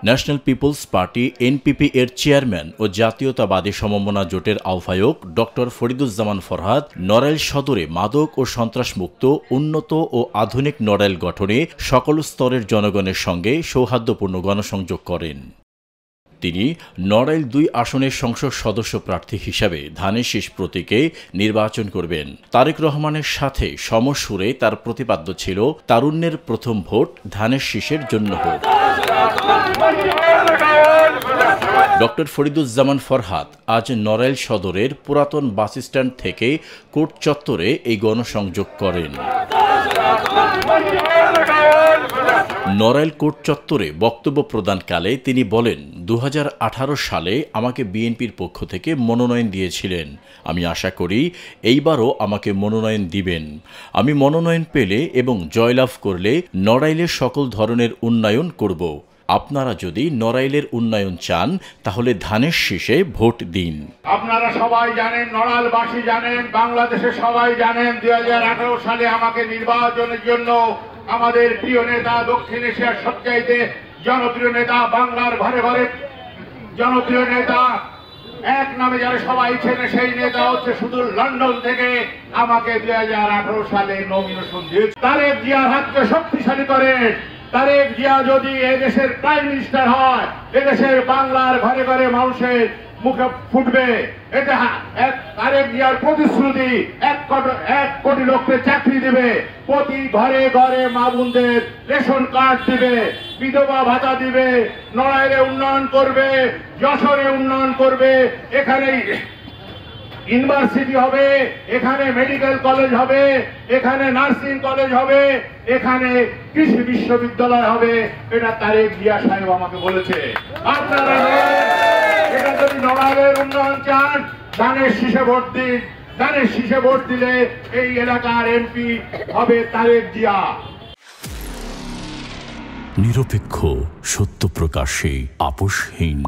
National people's party NPP এর chairman ও জাতীয়তাবাদী সমমনা জোটের আহ্বায়ক ডক্টর ফরিদুজ্জামান ফরহাদ নড়াইল সদরে মাদক ও সন্ত্রাসমুক্ত উন্নত ও আধুনিক নড়াইল গঠনে সকল স্তরের জনগণের সঙ্গে সৌহার্দ্যপূর্ণ গণসংযোগ করেন। তিনি নড়াইল ২ আসনের সংসদ সদস্য প্রার্থী হিসাবে ধানের শীষ প্রতীকে নির্বাচন করবেন। তারেক রহমানের সাথে সমসুরে তার প্রতিপাদ্য ছিল তারুণ্যের প্রথম ভোট ধানের শীষের জন্য হোক। ডক্টর ফরিদুজ্জামান ফরহাদ আজ নড়াইল সদরের পুরাতন বাসস্ট্যান্ড থেকে কোর্ট চত্বরে এই গণসংযোগ করেন। নড়াইল কোর্ট চত্বরে বক্তব্য প্রদানকালে তিনি বলেন, ২০১৮ সালে আমাকে বিএনপির পক্ষ থেকে মনোনয়ন দিয়েছিলেন। আমি আশা করি এইবারও আমাকে মনোনয়ন দিবেন। আমি মনোনয়ন পেলে এবং জয়লাভ করলে নড়াইলের সকল ধরনের উন্নয়ন করব। আপনারা যদি নড়াইলের উন্নয়ন চান তাহলে ধানের শীষে ভোট দিন। আপনারা সবাই জানেন, নড়াইলবাসী জানেন, বাংলাদেশের সবাই জানেন, ২০১৮ সালে আমাকে নির্বাচনের জন্য আমাদের প্রিয় নেতা, দক্ষিণ এশিয়ার সবচাইতে জনপ্রিয় নেতা, বাংলার ঘরে ঘরে জনপ্রিয় নেতা, এক নামে যারা সবাই চেনে সেই নেতা হচ্ছে শুধু লন্ডন থেকে আমাকে ২০১৮ সালে নমিনেশন দিয়েছে। তারেক জিয়ার হাতকে শক্তিশালী করে তারেক জিয়া যদি এদেশের প্রাইম মিনিস্টার হয়, এদেশের বাংলার ঘরে ঘরে মানুষের মুখে ফুটবে। এটা তারেক জিয়ার প্রতিশ্রুতি, ১ কোটি লোককে চাকরি দিবে, প্রতি ঘরে ঘরে মা বোনদের রেশন কার্ড দিবে, বিধবা ভাতা দিবে, নড়াইলে উন্নয়ন করবে, যশোরে উন্নয়ন করবে, এখানে ইউনিভার্সিটি হবে, এখানে মেডিকেল কলেজ হবে, এখানে নার্সিং কলেজ হবে, এখানে কৃষি বিশ্ববিদ্যালয় হবে। এটা তারেক জিয়া সাহেব আমাকে বলেছে। আপনারা এটা যদি নড়াইলের উন্নয়ন চান, ধানের শীষে ভোট দিন। ধানের শীষে ভোট দিলে এই এলাকার এমপি হবে তারেক জিয়া। নিরপেক্ষ, সত্য প্রকাশে আপোষহীন।